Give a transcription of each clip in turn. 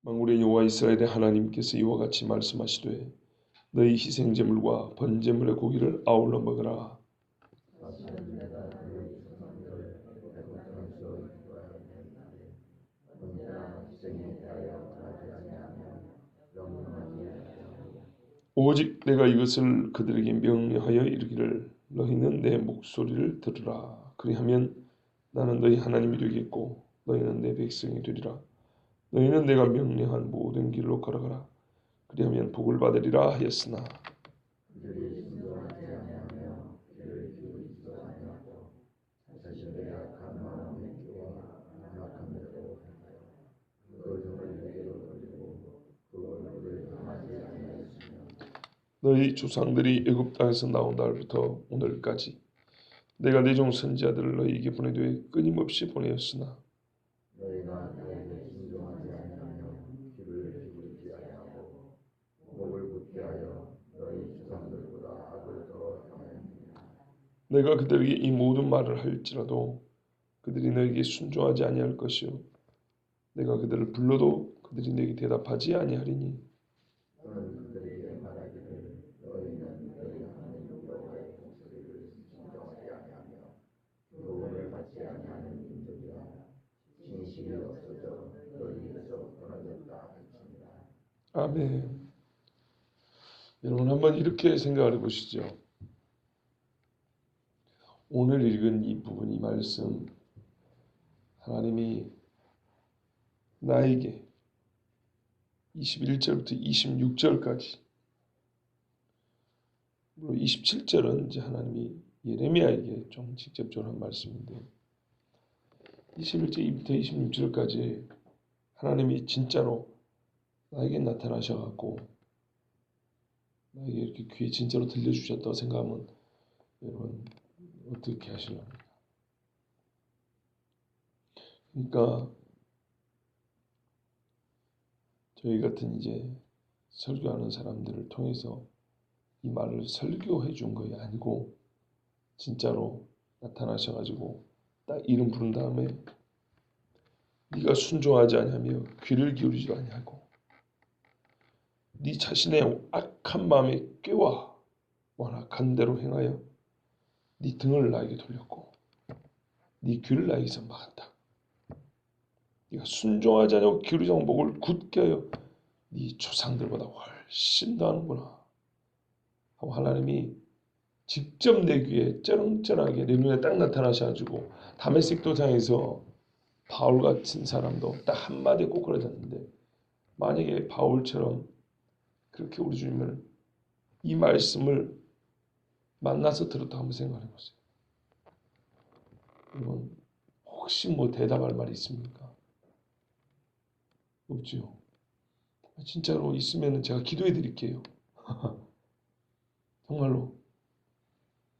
만군의 여호와 이스라엘의 하나님께서 이와 같이 말씀하시되 너희 희생제물과 번제물의 고기를 아울러 먹으라. 오직 내가 이것을 그들에게 명령하여 이르기를 너희는 내 목소리를 들으라. 그리하면 나는 너희 하나님이 되겠고 너희는 내 백성이 되리라. 너희는 내가 명령한 모든 길로 걸어가라. 그리하면 복을 받으리라 하였으나 너희 조상들이 애굽 땅에서 나온 날부터 오늘까지 내가 내 종 선지자들을 너희에게 보내되 끊임없이 보내었으나 내가 그들에게 이 모든 말을 할지라도 그들이 너에게 순종하지 아니할 것이요 내가 그들을 불러도 그들이 내게 대답하지 아니하리니 아멘. 여러분 한번 이렇게 생각을 해보시죠. 오늘 읽은 이 부분, 이 말씀, 하나님이 나에게 21절부터 26절까지, 물론 27절은 이제 하나님이 예레미야에게 좀 직접적으로 한 말씀인데 21절부터 26절까지 하나님이 진짜로 나에게 나타나셔갖고 나에게 이렇게 귀에 진짜로 들려주셨다고 생각하면 여러분 어떻게 하실랍니까? 그러니까 저희 같은 이제 설교하는 사람들을 통해서 이 말을 설교해 준 것이 아니고 진짜로 나타나셔가지고 딱 이름 부른 다음에 네가 순종하지 아니하며 귀를 기울이지 아니하고 네 자신의 악한 마음에 꾀와 완악한 대로 행하여 네 등을 나에게 돌렸고 네 귀를 나에게서 막았다. 네가 순종하지 아니하고 기울이지 않고 목을 굳게 하여 네 조상들보다 훨씬 더 하는구나 하고 하나님이 직접 내 귀에 쩌렁쩌렁하게 내 눈에 딱 나타나셔가지고 다메섹 도상에서 바울 같은 사람도 딱 한마디에 꼬꾸라졌는데 만약에 바울처럼 그렇게 우리 주님을 이 말씀을 만나서 들었다 한번 생각해 보세요. 여러분 혹시 뭐 대답할 말이 있습니까? 없죠. 진짜로 있으면 제가 기도해 드릴게요. 정말로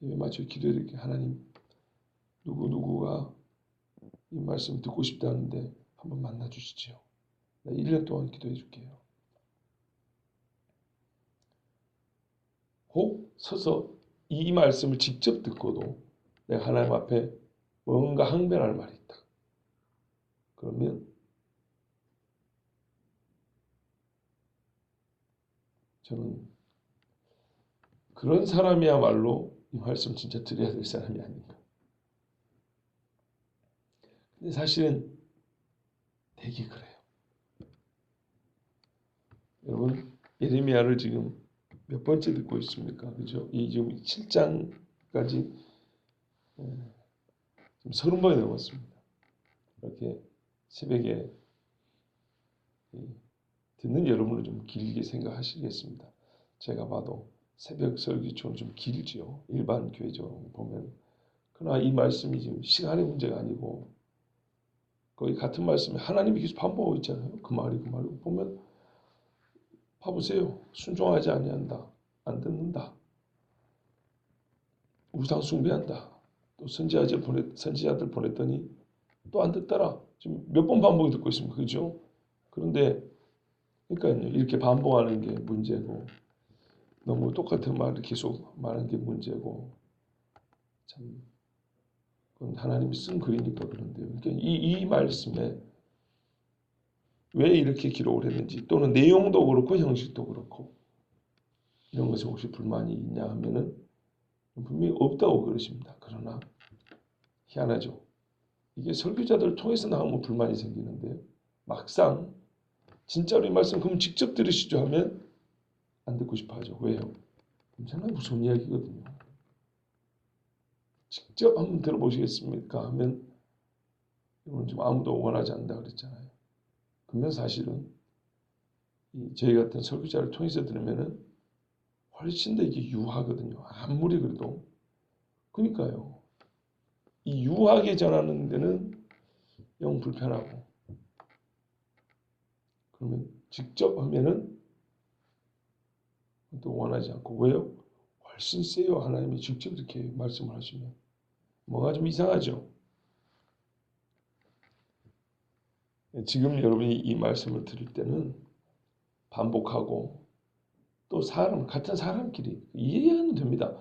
예배 마치고 기도해 드릴게요. 하나님 누구누구가 이 말씀 듣고 싶다는데 한번 만나 주시지요. 나 1년 동안 기도해 줄게요. 혹 서서 이 말씀을 직접 듣고도 내가 하나님 앞에 뭔가 항변할 말이 있다. 그러면 저는 그런 사람이야말로 이 말씀 진짜 드려야 될 사람이 아닌가. 근데 사실은 되게 그래요. 여러분 예레미야를 지금 몇 번째 듣고 있습니까? 그죠? 이 지금 7장까지 지금 30번이 넘었습니다. 이렇게 새벽에 듣는 여러분은 좀 길게 생각하시겠습니다. 제가 봐도 새벽 설교처럼 좀 길지요. 일반 교회적으로 보면. 그러나 이 말씀이 지금 시간의 문제가 아니고 거의 같은 말씀에 하나님이 계속 반복하고 있잖아요. 그 말이 보면 봐보세요. 순종하지 아니한다. 안 듣는다. 우상 숭배한다. 또 선지자들 보냈더니 또 안 듣더라. 지금 몇 번 반복이 듣고 있습니다. 그죠? 그런데 그러니까요. 이렇게 반복하는 게 문제고 너무 똑같은 말을 계속 말하는 게 문제고 참 그건 하나님이 쓴 글이니까 그런데요. 그러니까 이 말씀에 왜 이렇게 기록을 했는지, 또는 내용도 그렇고 형식도 그렇고 이런 것에 혹시 불만이 있냐 하면은 분명히 없다고 그러십니다. 그러나 희한하죠. 이게 설교자들을 통해서 나오면 불만이 생기는데요. 막상 진짜로 이 말씀 그럼 직접 들으시죠 하면 안 듣고 싶어 하죠. 왜요? 엄청나게 무서운 이야기거든요. 직접 한번 들어보시겠습니까? 하면 이건 좀 아무도 원하지 않는다 그랬잖아요. 그러면 사실은 저희 같은 설교자를 통해서 들으면은 훨씬 더 이게 유하거든요. 아무리 그래도. 그러니까요. 이 유하게 전하는 데는 영 불편하고, 그러면 직접 하면은 또 원하지 않고. 왜요? 훨씬 세요. 하나님이 직접 이렇게 말씀을 하시면 뭐가 좀 이상하죠. 지금 여러분이 이 말씀을 들을 때는 반복하고 또 같은 사람끼리 이해하면 됩니다.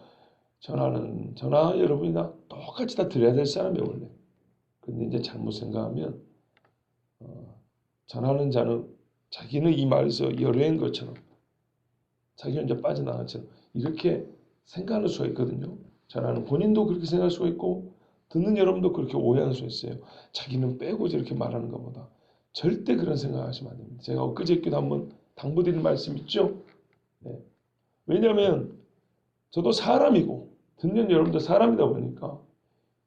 저나 여러분이나 똑같이 다 들어야 될 사람이에요, 원래. 근데 이제 잘못 생각하면 전하는 자는 자기는 이 말에서 열애인 것처럼, 자기는 이제 빠져나간 것처럼 이렇게 생각할 수가 있거든요. 전하는 본인도 그렇게 생각할 수가 있고 듣는 여러분도 그렇게 오해할 수 있어요. 자기는 빼고 저렇게 말하는 것보다. 절대 그런 생각하시면 안 됩니다. 제가 엊그저께도 한번 당부드린 말씀 있죠. 네. 왜냐하면 저도 사람이고 듣는 여러분도 사람이다 보니까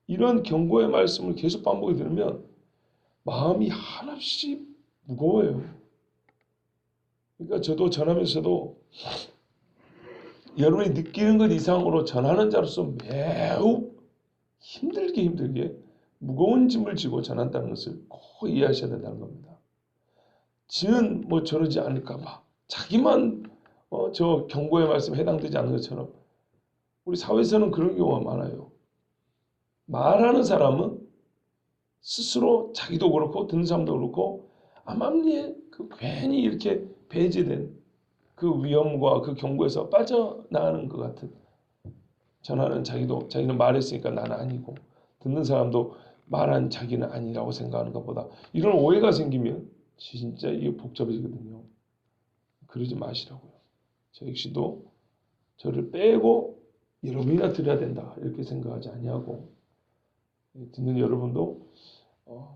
이런 경고의 말씀을 계속 반복해 들으면 마음이 한없이 무거워요. 그러니까 저도 전하면서도 여러분이 느끼는 것 이상으로 전하는 자로서 매우 힘들게 무거운 짐을 지고 전한다는 것을 꼭 이해하셔야 된다는 겁니다. 지는 뭐 저러지 않을까 봐 자기만 저 경고의 말씀에 해당되지 않는 것처럼 우리 사회에서는 그런 경우가 많아요. 말하는 사람은 스스로 자기도 그렇고 듣는 사람도 그렇고 암암리에 괜히 이렇게 배제된 그 위험과 그 경고에서 빠져나가는 것 같은, 전하는 자기는 말했으니까 나는 아니고 듣는 사람도 말한 자기는 아니라고 생각하는 것보다 이런 오해가 생기면 진짜 이게 복잡해지거든요. 그러지 마시라고요. 저 역시도 저를 빼고 여러분이나 들어야 된다 이렇게 생각하지 아니하고, 듣는 여러분도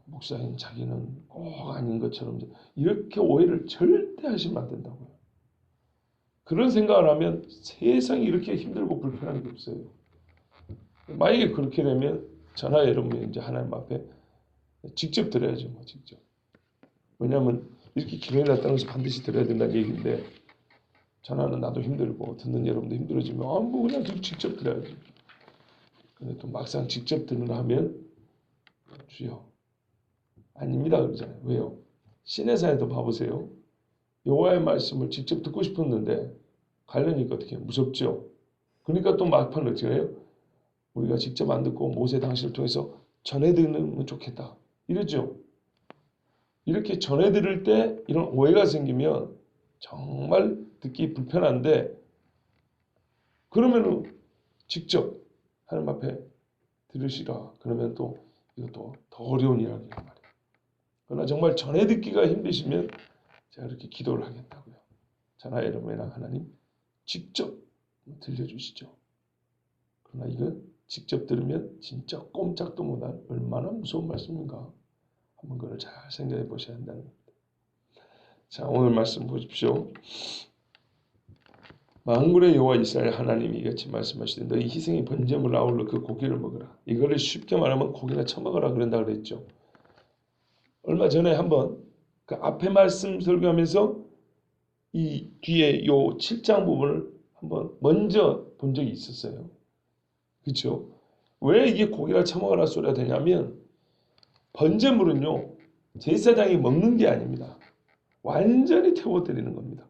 목사님 자기는 꼭 아닌 것처럼 이렇게 오해를 절대 하시면 안 된다고요. 그런 생각을 하면 세상이 이렇게 힘들고 불편한 게 없어요. 만약에 그렇게 되면 저나 여러분이 이제 하나님 앞에 직접 드려야죠. 뭐 직접. 왜냐하면 이렇게 기도해 놨다는 것이 반드시 드려야 된다는 얘기인데, 전화는 나도 힘들고 듣는 여러분도 힘들어지면 뭐 그냥 직접 드려야지. 근데 또 막상 직접 들으려 하면 주여 아닙니다 그러잖아요. 왜요? 시내산에도 봐보세요. 여호와의 말씀을 직접 듣고 싶었는데 가려니까 어떻게 해요? 무섭죠. 그러니까 또 막판 어떻게 해요? 우리가 직접 안 듣고 모세 당신을 통해서 전해 듣는 좋겠다 이러죠. 이렇게 전해 들을 때 이런 오해가 생기면 정말 듣기 불편한데, 그러면은 직접 하나님 앞에 들으시라 그러면 또 이것도 더 어려운 이야기란 말이에요. 그러나 정말 전해 듣기가 힘드시면 제가 이렇게 기도를 하겠다고요. 저나 여러분이랑 하나님 직접 들려주시죠. 그러나 이건 직접 들으면 진짜 꼼짝도 못한 얼마나 무서운 말씀인가 한번 그걸 잘 생각해 보셔야 한다는 겁니다. 자, 오늘 말씀 보십시오. 만군의 여호와 이스라엘 하나님이 이같이 말씀하시되 너희 희생의 번제물을 아울러 그 고기를 먹으라. 이거를 쉽게 말하면 고기나 처먹으라 그런다 그랬죠. 얼마 전에 한번 그 앞에 말씀 설교하면서 이 뒤에 요 7장 부분을 한번 먼저 본 적이 있었어요. 그렇죠? 왜 이게 고기나 처먹으라 소리가 되냐면 번제물은요 제사장이 먹는 게 아닙니다. 완전히 태워드리는 겁니다.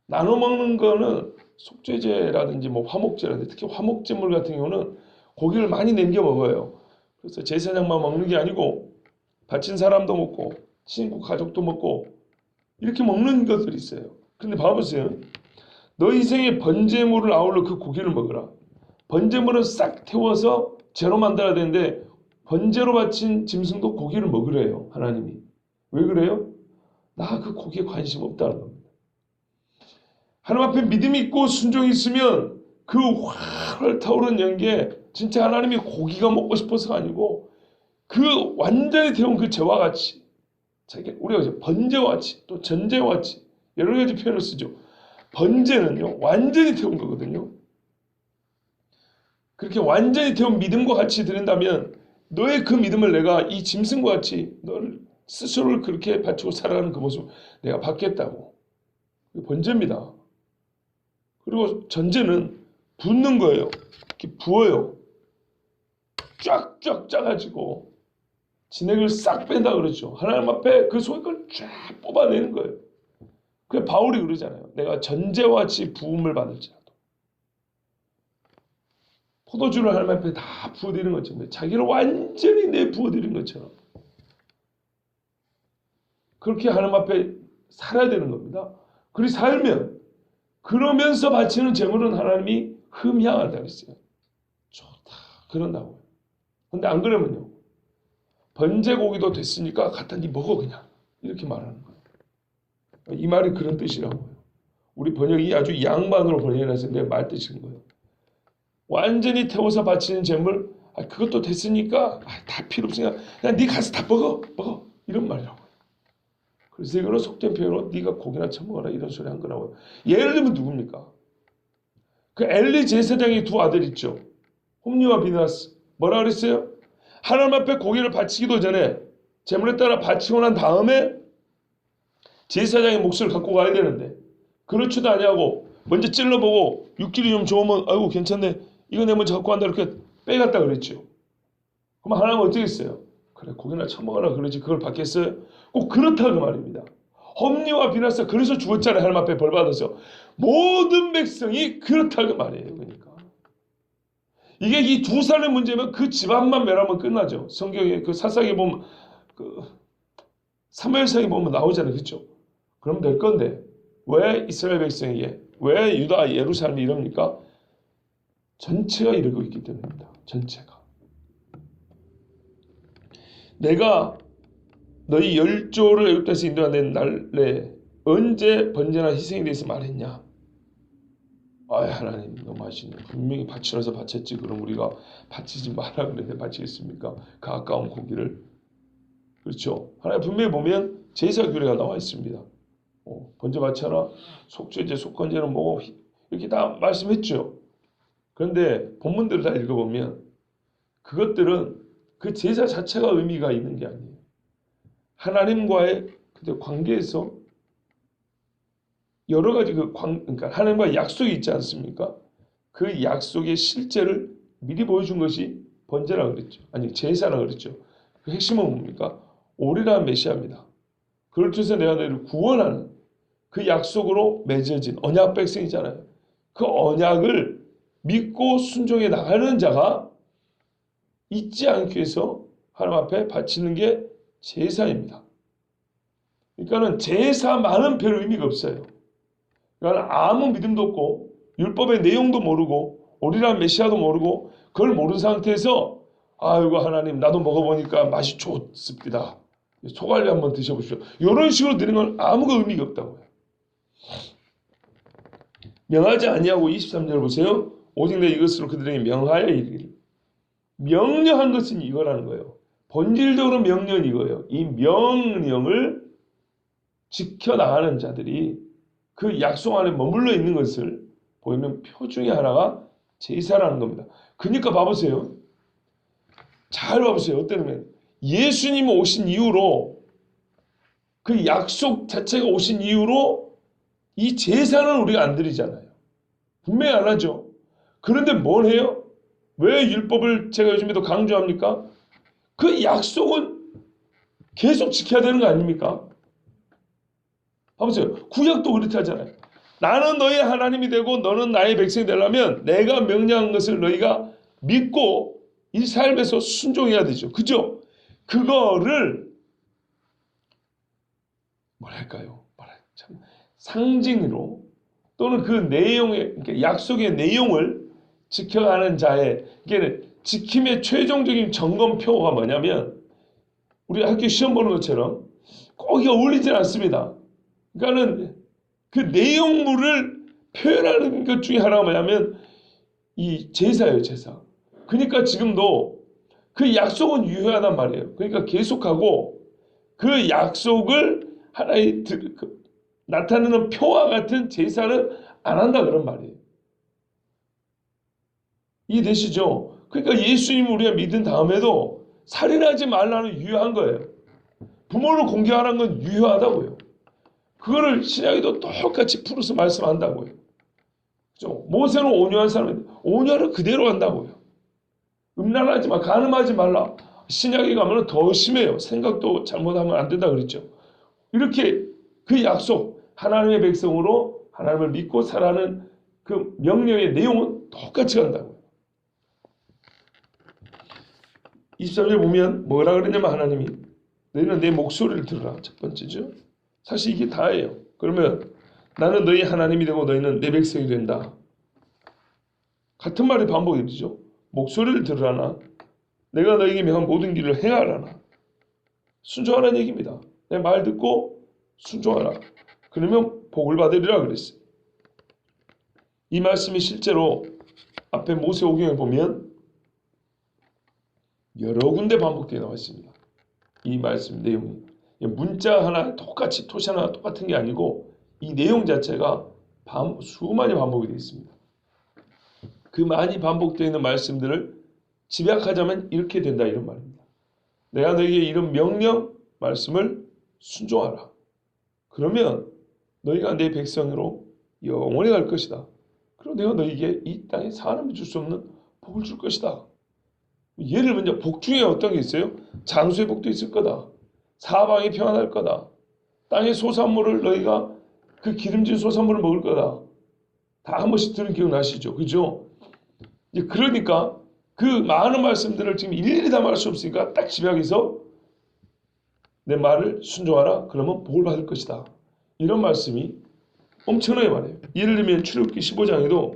나눠 먹는 거는 속죄제라든지 뭐 화목제라든지 특히 화목제물 같은 경우는 고기를 많이 남겨 먹어요. 그래서 제사장만 먹는 게 아니고 바친 사람도 먹고 친구 가족도 먹고 이렇게 먹는 것들이 있어요. 근데 봐보세요. 너 인생의 번제물을 아울러 그 고기를 먹으라. 번제물은 싹 태워서 제로 만들어야 되는데 번제로 바친 짐승도 고기를 먹으래요. 하나님이. 왜 그래요? 나 그 고기에 관심 없다는 겁니다. 하나님 앞에 믿음이 있고 순종이 있으면 그 활활 타오르는 연기에 진짜 하나님이 고기가 먹고 싶어서가 아니고 그 완전히 태운 그 재와 같이, 우리가 이제 번제와 같이 또 전제와 같이 여러 가지 표현을 쓰죠. 번제는요 완전히 태운 거거든요. 그렇게 완전히 태운 믿음과 같이 드린다면 너의 그 믿음을 내가 이 짐승과 같이 너를 스스로를 그렇게 바치고 살아가는 그 모습 내가 받겠다고. 그게 번제입니다. 그리고 전제는 붓는 거예요. 이렇게 부어요. 쫙쫙 짜가지고 진액을 싹 뺀다 그러죠. 하나님 앞에 그 속에 걸 쫙 뽑아내는 거예요. 그게 바울이 그러잖아요. 내가 전제와 같이 부음을 받을지라도. 포도주를 하나님 앞에 다 부어드리는 것처럼 자기를 완전히 내 부어드리는 것처럼 그렇게 하나님 앞에 살아야 되는 겁니다. 그렇게 살면 그러면서 바치는 제물은 하나님이 흠향하다 그랬어요. 좋다 그런다고요. 근데 안 그러면요. 번제고기도 됐으니까 갖다 니 먹어 그냥 이렇게 말하는 거예요. 이 말이 그런 뜻이라고요. 우리 번역이 아주 양반으로 번역해서 내 말 뜻인 거예요. 완전히 태워서 바치는 제물 그것도 됐으니까 다 필요 없으니까 그냥 네 가서 다 먹어 이런 말이라고요. 그래서 이거는 속된 표현으로 네가 고기나 처먹어라 이런 소리 한 거라고요. 예를 들면 누굽니까? 그 엘리 제사장의 두 아들 있죠. 홈리와 비나스. 뭐라 그랬어요? 하나님 앞에 고기를 바치기도 전에 제물에 따라 바치고 난 다음에 제사장의 몫을 갖고 가야 되는데 그렇지도 아니하고 먼저 찔러보고 육질이 좀 좋으면 아이고 괜찮네 이거 내 먼저 갖고 간다 이렇게 빼갔다 그랬죠. 그럼 하나님은 어떻게 했어요? 그래 고기나 처먹어라 그러지 그걸 받겠어요? 꼭 그렇다고 말입니다. 홈리와 비나스 그래서 죽었잖아요. 하나님 앞에 벌 받아서 모든 백성이 그렇다고 말이에요. 그러니까 이게 이 두 사람의 문제면 그 집안만 멸하면 끝나죠. 성경에 그 사사기 보면 그 사무엘상에 보면 나오잖아요. 그렇죠? 그럼 될 건데 왜 이스라엘 백성에게 왜 유다 예루살렘이 이럽니까? 전체가 이러고 있기 때문입니다. 전체가. 내가 너희 열조를 애굽에서 인도하는 날에 언제 번제나 희생에 대해서 말했냐? 하나님 너무 하시네. 분명히 바치라서 바쳤지. 그럼 우리가 바치지 마라 그랬는데 바치겠습니까? 그 아까운 고기를. 그렇죠. 하나님 분명히 보면 제사 규례가 나와 있습니다. 번제 바쳐라. 속죄제, 속건제는 뭐고 이렇게 다 말씀했죠. 그런데 본문들을 다 읽어보면 그것들은 그 제사 자체가 의미가 있는 게 아니에요. 하나님과의 관계에서 여러 가지 그러니까 하나님과의 약속이 있지 않습니까? 그 약속의 실제를 미리 보여준 것이 번제라 그랬죠. 아니 제사라 그랬죠. 그 핵심은 뭡니까? 오리라는 메시아입니다. 그걸 통해서 내가 너희를 구원하는 그 약속으로 맺어진 언약 백성이잖아요. 그 언약을 믿고 순종해 나가는 자가 잊지 않기 위해서 하나님 앞에 바치는 게 제사입니다. 그러니까는 제사만은 별 의미가 없어요. 그러니까 아무 믿음도 없고 율법의 내용도 모르고 오리라는 메시아도 모르고 그걸 모르는 상태에서 아이고 하나님 나도 먹어보니까 맛이 좋습니다. 소갈비 한번 드셔보십시오. 이런 식으로 드리는 건 아무 의미가 없다고요. 명하지 아니하고 23절 보세요. 오직 내 이것으로 그들에게 명하여 이르기를. 명령한 것은 이거라는 거예요. 본질적으로 명령은 이거예요. 이 명령을 지켜나가는 자들이 그 약속 안에 머물러 있는 것을 보이는 표 중에 하나가 제사라는 겁니다. 그러니까 봐보세요. 잘 봐보세요. 어떠냐면 예수님이 오신 이후로 그 약속 자체가 오신 이후로 이 제사는 우리가 안 드리잖아요. 분명히 안 하죠. 그런데 뭘 해요? 왜 율법을 제가 요즘에도 강조합니까? 그 약속은 계속 지켜야 되는 거 아닙니까? 봐보세요. 구약도 그렇게 하잖아요. 나는 너의 하나님이 되고 너는 나의 백성이 되려면 내가 명령한 것을 너희가 믿고 이 삶에서 순종해야 되죠. 그죠? 그거를 뭐랄까요? 참 상징으로 또는 그 내용의 그러니까 약속의 내용을 지켜가는 자의 이게 지킴의 최종적인 점검표가 뭐냐면 우리 학교 시험 보는 것처럼 거기가 어울리지 않습니다. 그러니까는 그 내용물을 표현하는 것 중에 하나가 뭐냐면 이 제사예요, 제사. 그러니까 지금도 그 약속은 유효하단 말이에요. 그러니까 계속하고 그 약속을 하나의 나타내는 표와 같은 제사를 안 한다 그런 말이에요. 이해되시죠? 그러니까 예수님을 우리가 믿은 다음에도 살인하지 말라는 유효한 거예요. 부모를 공경하는 건 유효하다고요. 그거를 신약에도 똑같이 풀어서 말씀한다고요. 그죠? 모세는 온유한 사람인데 온유를 그대로 한다고요. 음란하지 마, 간음하지 말라. 신약에 가면 더 심해요. 생각도 잘못하면 안 된다 그랬죠. 이렇게 그 약속, 하나님의 백성으로 하나님을 믿고 살아가는 그 명령의 내용은 똑같이 간다고요. 23절 보면 뭐라 그러냐면 하나님이 너희는 내 목소리를 들으라. 첫 번째죠. 사실 이게 다예요. 그러면 나는 너희 하나님이 되고 너희는 내 백성이 된다. 같은 말이 반복이 되죠. 목소리를 들으라나 내가 너에게 명한 모든 길을 행하라나 순종하라는 얘기입니다. 내 말 듣고 순종하라. 그러면 복을 받으리라 그랬어요. 이 말씀이 실제로 앞에 모세오경에 보면 여러 군데 반복되어 나와 있습니다. 이 말씀 내용이 문자 하나 똑같이 토시 하나 똑같은 게 아니고 이 내용 자체가 수많이 반복이 되어 있습니다. 그 많이 반복되어 있는 말씀들을 집약하자면 이렇게 된다 이런 말입니다. 내가 너에게 이런 명령 말씀을 순종하라. 그러면 너희가 내 백성으로 영원히 갈 것이다. 그리고 내가 너희에게 이 땅에 사람이 줄 수 없는 복을 줄 것이다. 예를 들면 복 중에 어떤 게 있어요? 장수의 복도 있을 거다. 사방이 평안할 거다. 땅의 소산물을 너희가 그 기름진 소산물을 먹을 거다. 다 한 번씩 들은 기억 나시죠? 그죠? 그러니까 그 많은 말씀들을 지금 일일이 다 말할 수 없으니까 딱 집약해서 내 말을 순종하라. 그러면 복을 받을 것이다. 이런 말씀이 엄청나게 많아요. 예를 들면 출애굽기 15장에도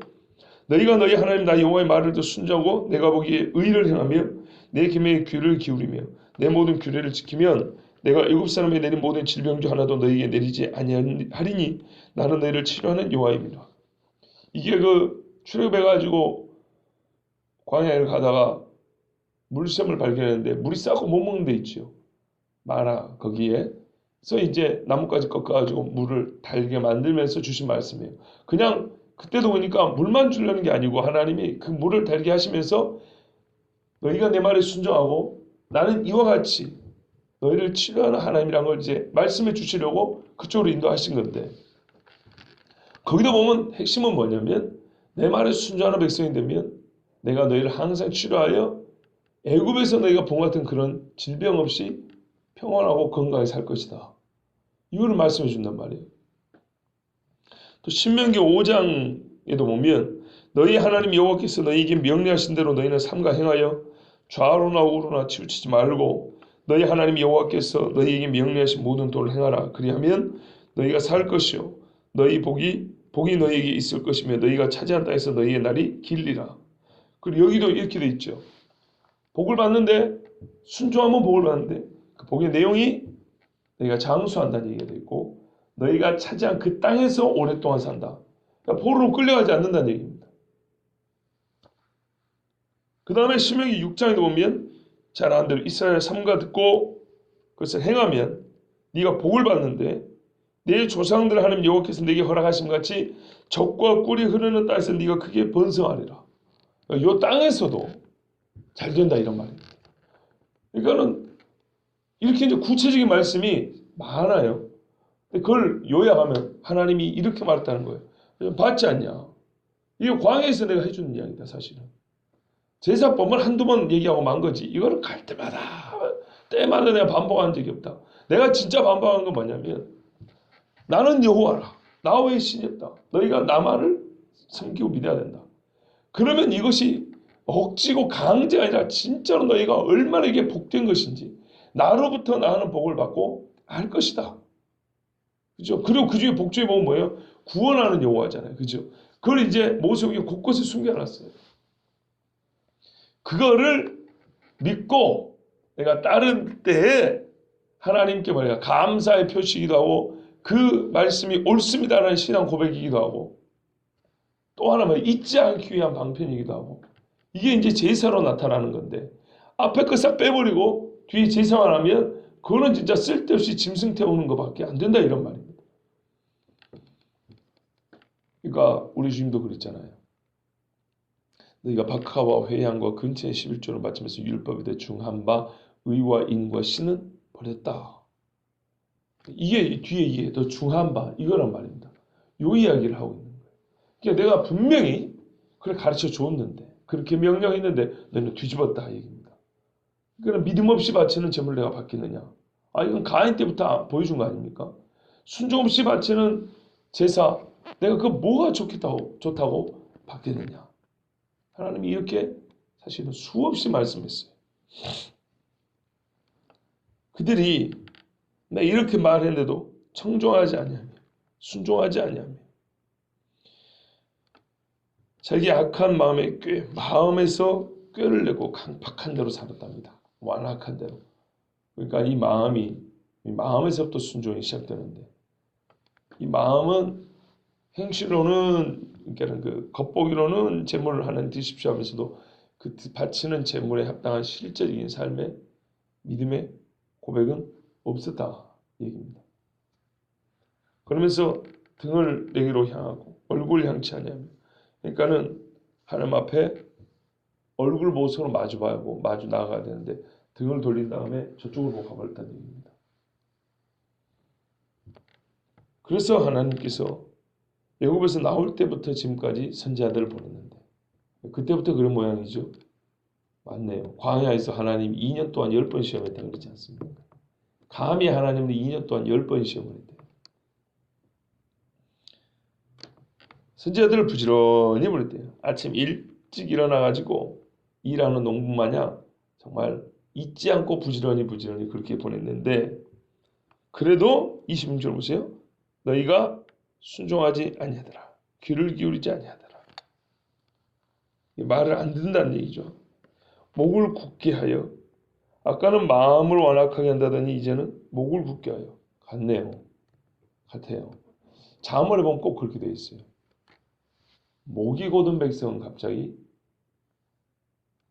너희가 너희 하나님 나 여호와의 말을 듣고 순종하고 내가 보기에 의를 행하며 내 계명에 귀를 기울이며 내 모든 규례를 지키면 내가 애굽 사람에 내린 모든 질병 중 하나도 너희에게 내리지 아니하리니 나는 너희를 치료하는 여호와입니다. 이게 그 출애굽해가지고 광야를 가다가 물샘을 발견했는데 물이 싹고 못 먹는 데 있죠. 마라 거기에. 그래서 이제 나뭇가지 꺾어가지고 물을 달게 만들면서 주신 말씀이에요. 그냥 그때도 보니까 물만 주려는 게 아니고 하나님이 그 물을 달게 하시면서 너희가 내 말에 순종하고 나는 이와 같이 너희를 치료하는 하나님이란 걸 이제 말씀해 주시려고 그쪽으로 인도하신 건데 거기다 보면 핵심은 뭐냐면 내 말에 순종하는 백성이 되면 내가 너희를 항상 치료하여 애굽에서 너희가 본 같은 그런 질병 없이 평안하고 건강하게 살 것이다. 이거를 말씀해 준단 말이에요. 또 신명기 5장에도 보면 너희 하나님 여호와께서 너희에게 명령하신 대로 너희는 삼가 행하여 좌로나 우로나 치우치지 말고 너희 하나님 여호와께서 너희에게 명령하신 모든 도를 행하라. 그리하면 너희가 살 것이요 너희 복이 너희에게 있을 것이며 너희가 차지한 땅에서 너희의 날이 길리라. 그리고 여기도 이렇게 돼 있죠. 복을 받는데 순종하면 복을 받는데 그 복의 내용이 너희가 장수한다는 얘기가 돼 있고 너희가 차지한 그 땅에서 오랫동안 산다. 그러니까 포로로 끌려가지 않는다는 얘기입니다. 그 다음에 신명기 6장에도 보면 잘 아는 대로 이스라엘 삼가 듣고 그것을 행하면 네가 복을 받는데 내 조상들 하나님 여호와께서 네게 허락하신 같이 젖과 꿀이 흐르는 땅에서 네가 크게 번성하리라. 이 땅에서도 잘 된다 이런 말입니다. 그러니까는 이렇게 이제 구체적인 말씀이 많아요. 그걸 요약하면 하나님이 이렇게 말했다는 거예요. 받지 않냐? 이게 광야에서 내가 해주는 이야기다 사실은. 제사법을 한두 번 얘기하고 만 거지. 이거를 갈 때마다 내가 반복한 적이 없다. 내가 진짜 반복한 건 뭐냐면 나는 여호와라. 나 외에 신이 없다. 너희가 나만을 섬기고 믿어야 된다. 그러면 이것이 억지고 강제가 아니라 진짜로 너희가 얼마나 이게 복된 것인지 나로부터 나는 복을 받고 알 것이다. 그죠? 그리고 그 중에 복 중에 보면 뭐예요? 구원하는 여호와잖아요. 그죠? 그걸 이제 모세에게 곳곳에 숨겨놨어요. 그거를 믿고 내가 따른 때에 하나님께 말이야 감사의 표시이기도 하고 그 말씀이 옳습니다라는 신앙 고백이기도 하고 또 하나는 잊지 않기 위한 방편이기도 하고 이게 이제 제사로 나타나는 건데 앞에 거 싹 빼버리고 뒤에 제사만 하면 그거는 진짜 쓸데없이 짐승 태우는 것밖에 안 된다 이런 말입니다. 그러니까 우리 주님도 그랬잖아요. 너희가 박하와 회향과 근처의 11조를 바치면서 율법에 대해 중한 바 의와 인과 신은 버렸다. 이게 뒤에 이게 더 중한 바 이거란 말입니다. 요 이야기를 하고 있는 거예요. 그러니까 내가 분명히 그걸 가르쳐 줬는데 그렇게 명령했는데 너는 뒤집었다 얘기입니다. 그러니까 믿음 없이 바치는 제물 내가 받겠느냐? 아 이건 가인 때부터 보여준 거 아닙니까? 순종 없이 바치는 제사 내가 그 뭐가 좋다고 받겠느냐? 하나님이 이렇게 사실은 수없이 말씀했어요. 그들이 나 이렇게 말했는데도 청종하지 아니하며 순종하지 아니하며 자기 악한 마음에서 꾀를 내고 강팍한 대로 살았답니다. 완악한 대로. 그러니까 이 마음에서부터 순종이 시작되는데 이 마음은 행실로는 그러니까 그 겉보기로는 제물을 하나님 드십시오 하면서도 그 바치는 제물에 합당한 실제적인 삶의 믿음의 고백은 없었다 얘기입니다. 그러면서 등을 내게로 향하고 얼굴 향치 아니하며 그러니까는 하나님 앞에 얼굴 보고 서로 마주봐야 하고 마주 나가야 되는데 등을 돌린 다음에 저쪽으로 보고 가버렸다는 얘기입니다. 그래서 하나님께서 애굽에서 나올 때부터 지금까지 선지자들을 보냈는데 그때부터 그런 모양이죠. 맞네요. 광야에서 하나님 2년 동안 10번 시험했다고 그러지 않습니까? 감히 하나님은 2년 동안 10번 시험을 했대요. 선지자들을 부지런히 보냈대요. 아침 일찍 일어나가지고 일하는 농부 마냥 정말 잊지 않고 부지런히 그렇게 보냈는데 그래도 26절 보세요. 너희가 순종하지 아니하더라. 귀를 기울이지 아니하더라. 말을 안 듣는다는 얘기죠. 목을 굳게 하여 아까는 마음을 완악하게 한다더니 이제는 목을 굳게 하여 같아요. 자문해 보면 꼭 그렇게 되어 있어요. 목이 곧은 백성은 갑자기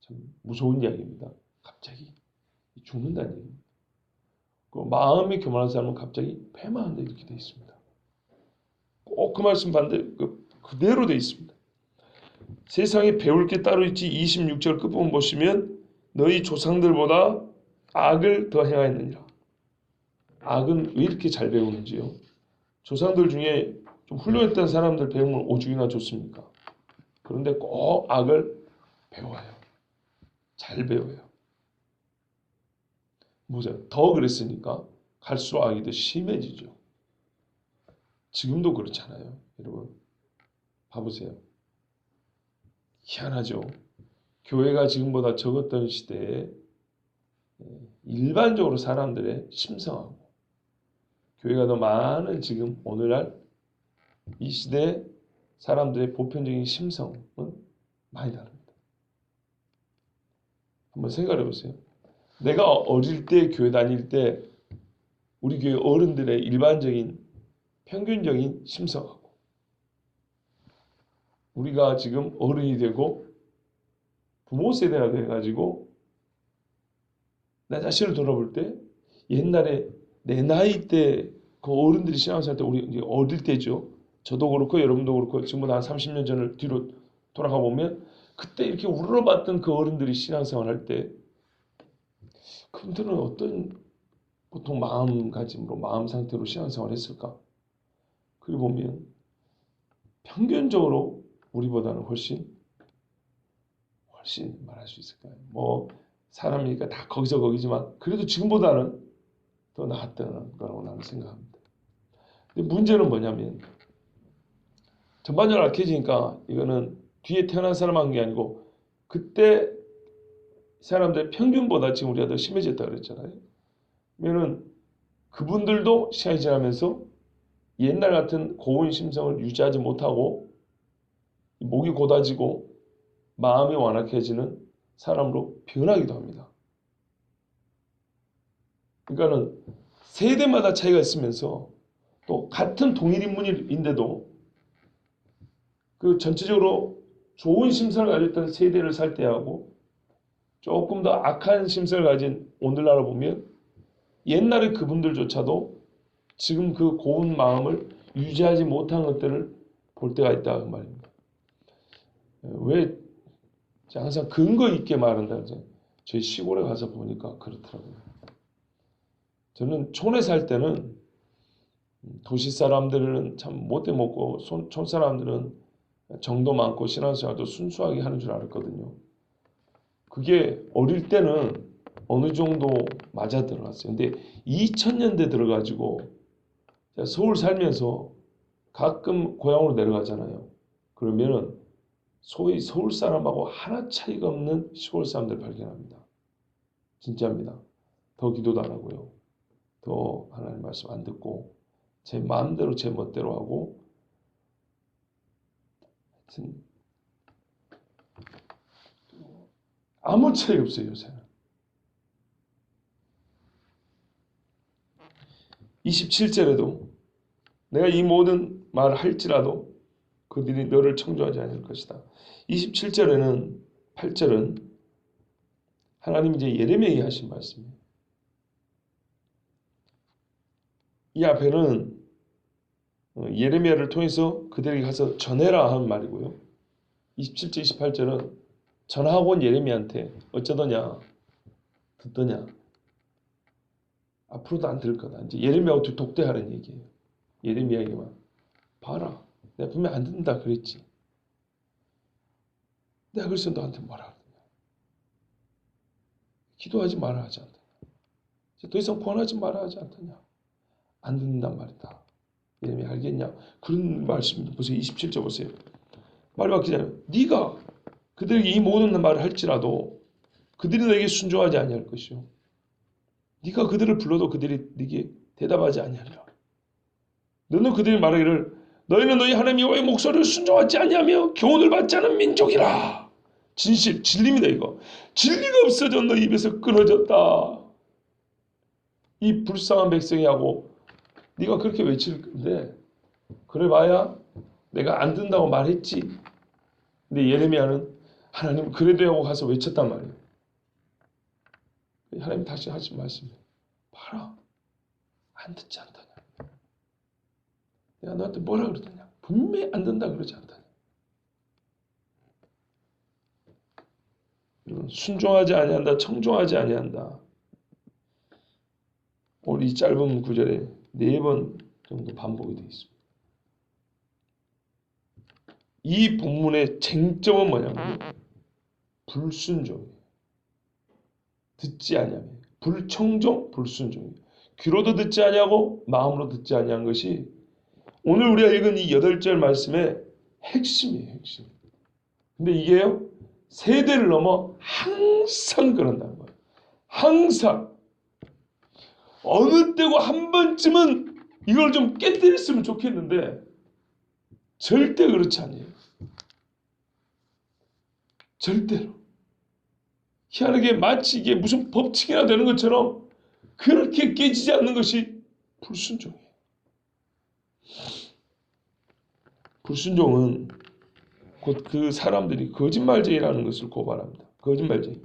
참 무서운 이야기입니다. 갑자기 죽는다는 얘기입니다. 그 마음이 교만한 사람은 갑자기 패망한다 이렇게 되어 있습니다. 꼭 그 말씀 그대로 되어 있습니다. 세상에 배울 게 따로 있지 26절 끝부분 보시면 너희 조상들보다 악을 더 행하였느니라. 악은 왜 이렇게 잘 배우는지요? 조상들 중에 좀 훌륭했던 사람들 배우면 오죽이나 좋습니까? 그런데 꼭 악을 배워요. 잘 배워요. 뭐죠? 더 그랬으니까 갈수록 악이 더 심해지죠. 지금도 그렇잖아요. 여러분 봐보세요. 희한하죠. 교회가 지금보다 적었던 시대에 일반적으로 사람들의 심성하고 교회가 더 많은 지금 오늘날 이 시대의 사람들의 보편적인 심성은 많이 다릅니다. 한번 생각해 보세요. 내가 어릴 때 교회 다닐 때 우리 교회 어른들의 일반적인 평균적인 심성하고 우리가 지금 어른이 되고 부모 세대가 돼가지고 나 자신을 돌아볼 때 옛날에 내 나이 때 그 어른들이 신앙생활 때 우리 이제 어릴 때죠. 저도 그렇고 여러분도 그렇고 지금보다 한 30년 전을 뒤로 돌아가 보면 그때 이렇게 우러러봤던 그 어른들이 신앙생활 할 때 그분들은 어떤 보통 마음가짐으로 마음 상태로 신앙생활 했을까? 그리고 보면 평균적으로 우리보다는 훨씬 말할 수 있을까요? 뭐 사람이니까 다 거기서 거기지만 그래도 지금보다는 더 나았다는 거라고 나는 생각합니다. 근데 문제는 뭐냐면 전반적으로 알켜지니까 이거는 뒤에 태어난 사람 한 게 아니고 그때 사람들 평균보다 지금 우리가 더 심해졌다 그랬잖아요. 그러면은 그분들도 시간이 지나면서 옛날 같은 고운 심성을 유지하지 못하고 목이 곧아지고 마음이 완악해지는 사람으로 변하기도 합니다. 그러니까는 세대마다 차이가 있으면서 또 같은 동일 인물인데도 그 전체적으로 좋은 심성을 가졌던 세대를 살 때하고 조금 더 악한 심성을 가진 오늘날을 보면 옛날의 그분들조차도 지금 그 고운 마음을 유지하지 못한 것들을 볼 때가 있다 그 말입니다. 왜 항상 근거 있게 말한다. 저희 시골에 가서 보니까 그렇더라고요. 저는 촌에 살 때는 도시 사람들은 참 못돼 먹고 촌 사람들은 정도 많고 신앙생활도 순수하게 하는 줄 알았거든요. 그게 어릴 때는 어느 정도 맞아 들어갔어요. 근데 2000년대 들어가지고 서울 살면서 가끔 고향으로 내려가잖아요. 그러면은 소위 서울 사람하고 하나 차이가 없는 시골 사람들을 발견합니다. 진짜입니다. 더 기도도 안 하고요. 더 하나님 말씀 안 듣고 제 마음대로 제 멋대로 하고 하여튼 아무 차이 없어요. 요새는. 27절에도 내가 이 모든 말을 할지라도 그들이 너를 청조하지 않을 것이다. 27절에는 8절은 하나님이 이제 예레미야에게 하신 말씀이에요. 이 앞에는 예레미야를 통해서 그들에게 가서 전해라 하는 말이고요. 27절, 28절은 전하고 온 예레미야한테 어쩌더냐, 듣더냐, 앞으로도 안 들을 거다. 이제 예레미야하고 독대하는 얘기예요. 예레미야에게만 봐라, 내가 분명 안 듣는다 그랬지. 내가 그래서 너한테 뭐라 그러냐. 기도하지 마라 하지 않더냐. 더 이상 권하지 마라 하지 않더냐. 안 듣는단 말이다. 예레미야 알겠냐? 그런 말씀입니다. 보세요. 27절 보세요. 말이 바뀌잖아요. 네가 그들에게 이 모든 말을 할지라도 그들이 너에게 순종하지 아니할 것이요. 네가 그들을 불러도 그들이 네게 대답하지 아니하리라. 너는 그들이 말하기를 너희는 너희 하나님 여호와의 목소리를 순종하지 아니하며 교훈을 받지 않은 민족이라. 진리입니다 이거. 진리가 없어져 너희 입에서 끊어졌다. 이 불쌍한 백성이 하고 네가 그렇게 외칠 건데 그래봐야 내가 안 듣는다고 말했지. 근데 예레미야는 하나님 그래도 하고 가서 외쳤단 말이에요. 하나님 다시 하신 말씀이에요. 봐라. 안 듣지 않다냐. 내가 너한테 뭐라 그러더냐. 분명히 안 듣는다 그러지 않다냐. 순종하지 아니한다. 청종하지 아니한다. 오늘 이 짧은 구절에 4번 정도 반복이 되어 있습니다. 이 본문의 쟁점은 뭐냐면 불순종이에요. 듣지 아니하며 불청종, 불순종이에요. 귀로도 듣지 아니하고 마음으로 듣지 아니한 것이 오늘 우리가 읽은 이 8절 말씀의 핵심이에요. 핵심. 근데 이게요. 세대를 넘어 항상 그런다는 거예요. 항상. 어느 때고 한 번쯤은 이걸 좀 깨뜨렸으면 좋겠는데 절대 그렇지 않아요. 절대로. 희한하게 마치 이게 무슨 법칙이나 되는 것처럼 그렇게 깨지지 않는 것이 불순종이에요. 불순종은 곧 그 사람들이 거짓말쟁이라는 것을 고발합니다. 거짓말쟁이.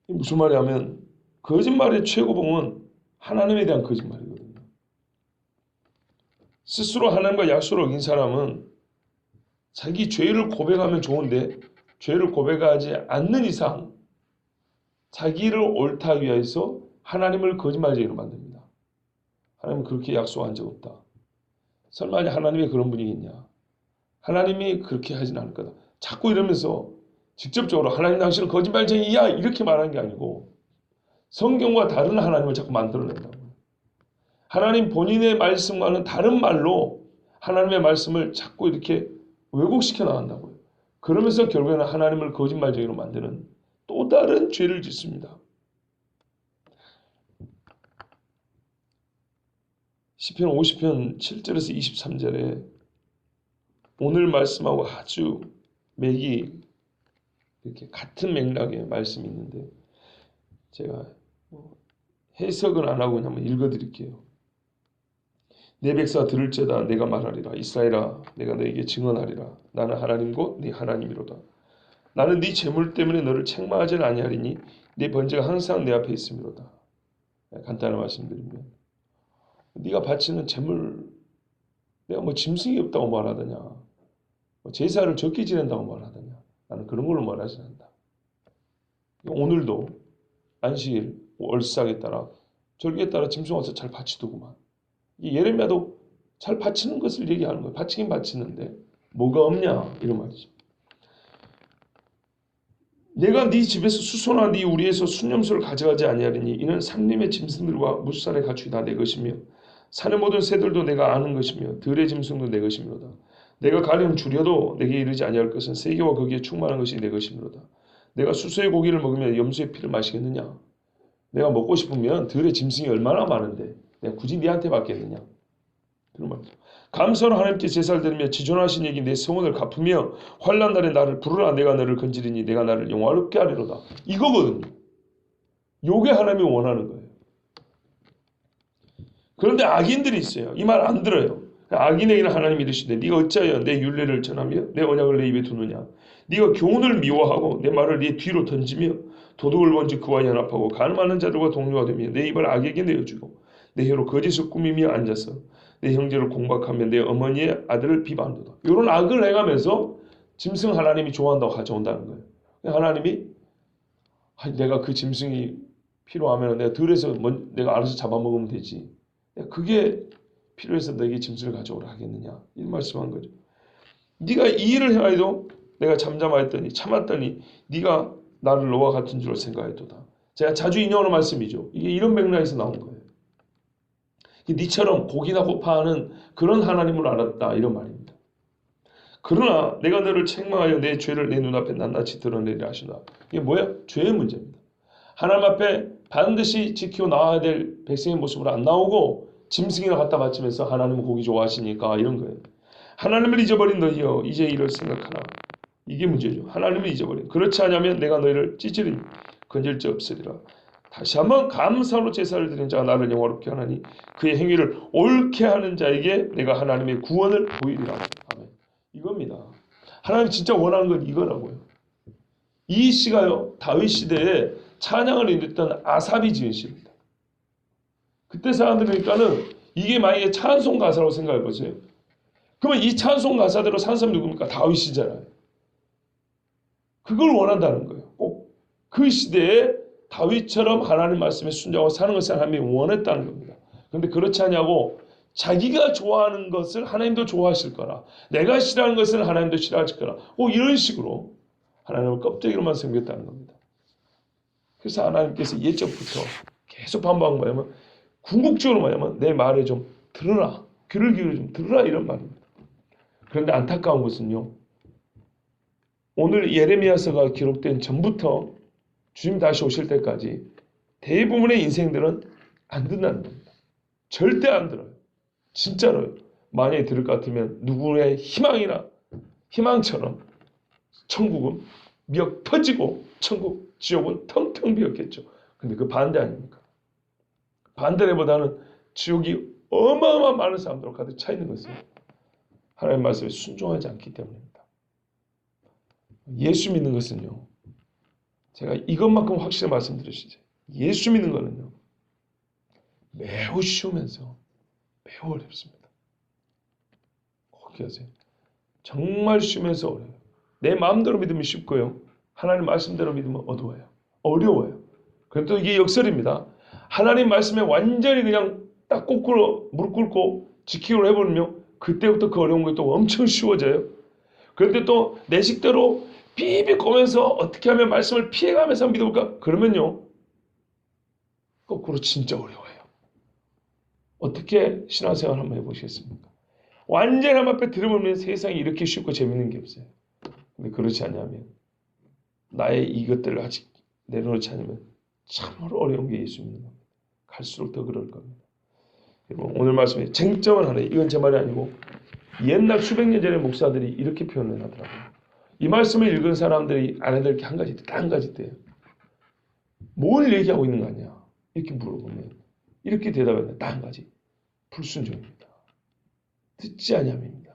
무슨 말이냐면 거짓말의 최고봉은 하나님에 대한 거짓말이거든요. 스스로 하나님과 약속을 어긴 사람은 자기 죄를 고백하면 좋은데 죄를 고백하지 않는 이상 자기를 옳다 위해서 하나님을 거짓말쟁이로 만듭니다. 하나님은 그렇게 약속한 적 없다. 설마 하나님이 그런 분이겠냐. 하나님이 그렇게 하진 않을 거다. 자꾸 이러면서 직접적으로 하나님 당신은 거짓말쟁이야 이렇게 말하는 게 아니고 성경과 다른 하나님을 자꾸 만들어낸다고요. 하나님 본인의 말씀과는 다른 말로 하나님의 말씀을 자꾸 이렇게 왜곡시켜 나간다고요. 그러면서 결국에는 하나님을 거짓말쟁이로 만드는 또 다른 죄를 짓습니다. 시편 50편 7절에서 23절에 오늘 말씀하고 아주 맥이 이렇게 같은 맥락의 말씀이 있는데 제가 해석은 안 하고 그냥 한번 읽어드릴게요. 내 백성아 들을지어다 내가 말하리라. 이스라엘아 내가 너에게 증언하리라. 나는 하나님 곧 네 하나님이로다. 나는 네 재물 때문에 너를 책망하지 아니하리니 네 번제가 항상 내 앞에 있음이로다. 간단한 말씀드리면 네가 바치는 재물 내가 뭐 짐승이 없다고 말하더냐, 뭐 제사를 적게 지낸다고 말하더냐, 나는 그런 걸로 말하지 않는다. 오늘도 안식일 월삭에 따라 절기에 따라 짐승 와서 잘 바치더구만. 예레미야도 잘 바치는 것을 얘기하는 거예요. 바치긴 바치는데 뭐가 없냐 이런 말이죠. 내가 네 집에서 수소나 네 우리에서 순염소를 가져가지 아니하리니 이는 산림의 짐승들과 무수산의 가축이 다 내 것이며 산의 모든 새들도 내가 아는 것이며 들의 짐승도 내 것이므로다. 내가 가령 줄여도 내게 이르지 아니할 것은 세계와 거기에 충만한 것이 내 것이므로다. 내가 수소의 고기를 먹으며 염소의 피를 마시겠느냐? 내가 먹고 싶으면 들의 짐승이 얼마나 많은데 내가 굳이 네한테 받겠느냐? 그런 말이죠. 감사로 하나님께 제사를 드리며 지존하신 얘기 내 성원을 갚으며 환난 날에 나를 부르라. 내가 너를 건지리니 내가 나를 영화롭게 하리로다. 이거거든요. 요게 하나님이 원하는 거예요. 그런데 악인들이 있어요. 이 말 안 들어요. 악인에게는 하나님이 이르시되 네가 어찌하여 내 율례를 전하며 내 언약을 내 입에 두느냐. 네가 교훈을 미워하고 내 말을 네 뒤로 던지며 도둑을 본즉 그와 연합하고 가늠하는 자들과 동료가 되며 내 입을 악에게 내어주고 내 혀로 거짓을 꾸미며 앉아서 내 형제를 공박하며 내 어머니의 아들을 비방한다. 이런 악을 행하면서 짐승 하나님이 좋아한다고 가져온다는 거예요. 하나님이 내가 그 짐승이 필요하면 내가 들에서 내가 알아서 잡아먹으면 되지. 그게 필요해서 너에게 짐승을 가져오라 하겠느냐. 이 말씀한 거죠. 네가 이 일을 행하여도 내가 잠잠하였더니 참았더니 네가 나를 너와 같은 줄을 생각했도다. 제가 자주 인용하는 말씀이죠. 이게 이런 맥락에서 나온 거예요. 니처럼 고기나 고파하는 그런 하나님을 알았다 이런 말입니다. 그러나 내가 너를 책망하여 내 죄를 내 눈앞에 낱낱이 드러내리라 하시나. 이게 뭐야? 죄의 문제입니다. 하나님 앞에 반드시 지키고 나와야 될 백성의 모습으로 안 나오고 짐승이나 갖다 바치면서 하나님은 고기 좋아하시니까 이런 거예요. 하나님을 잊어버린 너희여 이제 이를 생각하라. 이게 문제죠. 하나님을 잊어버린. 그렇지 않으면 내가 너희를 찌질히 건질 자 없으리라. 다시 한번 감사로 제사를 드린 자가 나를 영화롭게 하나니 그의 행위를 옳게 하는 자에게 내가 하나님의 구원을 보이리라. 아멘. 이겁니다. 하나님 진짜 원하는 건 이거라고요. 이 시가요 다윗 시대에 찬양을 인도했던 아삽이 지은 시입니다. 그때 사람들이니까는 이게 만약에 찬송 가사라고 생각해 보세요. 그러면 이 찬송 가사대로 산 사람이 누굽니까? 다윗이잖아요. 그걸 원한다는 거예요. 꼭 그 시대에 다윗처럼 하나님 말씀에 순종하고 사는 것을 하나님이 원했다는 겁니다. 그런데 그렇지 않냐고 자기가 좋아하는 것을 하나님도 좋아하실 거라. 내가 싫어하는 것을 하나님도 싫어하실 거라. 이런 식으로 하나님을 껍데기로만 섬겼다는 겁니다. 그래서 하나님께서 예적부터 계속 반복한 거냐면 궁극적으로 뭐냐면 내 말에 좀 들으라. 귀를 기울여 좀 들으라 이런 말입니다. 그런데 안타까운 것은요. 오늘 예레미야서가 기록된 전부터 주님 다시 오실 때까지 대부분의 인생들은 안 듣는다는 겁니다. 절대 안 들어요. 진짜로요. 만약에 들을 것 같으면 누구의 희망처럼 천국은 미역 퍼지고 천국, 지옥은 텅텅 비었겠죠. 근데 그 반대 아닙니까? 반대보다는 지옥이 어마어마한 많은 사람들로 가득 차 있는 것은 하나님의 말씀에 순종하지 않기 때문입니다. 예수 믿는 것은요. 제가 이것만큼 확실히 말씀드리시죠. 예수 믿는 것은요. 매우 쉬우면서 매우 어렵습니다. 꼭 기억하세요. 정말 쉬우면서 어려워요. 내 마음대로 믿으면 쉽고요. 하나님 말씀대로 믿으면 어려워요. 그래도 이게 역설입니다. 하나님 말씀에 완전히 그냥 딱 거꾸로 무릎 꿇고 지키기로 해버리면 그때부터 그 어려운 것도 엄청 쉬워져요. 그런데 또 내 식대로 비비 꼬면서 어떻게 하면 말씀을 피해가면서 믿어볼까? 그러면요. 거꾸로 진짜 어려워요. 어떻게 신앙생활 한번 해보시겠습니까? 완전히 하나님 앞에 들어보면 세상이 이렇게 쉽고 재밌는 게 없어요. 근데 그렇지 않냐면 나의 이것들을 아직 내려놓지 않으면 참으로 어려운 게 예수 믿는 겁니다. 갈수록 더 그럴 겁니다. 오늘 말씀에 쟁점은 하나예요. 이건 제 말이 아니고 옛날 수백 년 전에 목사들이 이렇게 표현을 하더라고요. 이 말씀을 읽은 사람들이 알아야 될 게 한 가지 있다. 한 가지 있대요. 뭘 얘기하고 있는 거 아니야. 이렇게 물어보면 이렇게 대답하는 딱 한 가지. 불순종입니다. 듣지 아니함입니다.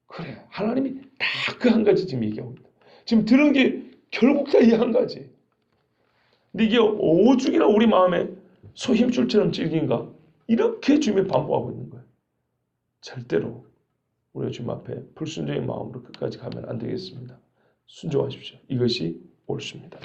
그래, 하나님이 딱 그 한 가지 지금 얘기하고 있다. 지금 들은 게 결국 다 이 한 가지. 근데 이게 오죽이나 우리 마음에 소힘줄처럼 찔긴가? 이렇게 주님이 반복하고 있는 거예요. 절대로 우리가 주님 앞에 불순종의 마음으로 끝까지 가면 안 되겠습니다. 순종하십시오. 이것이 옳습니다.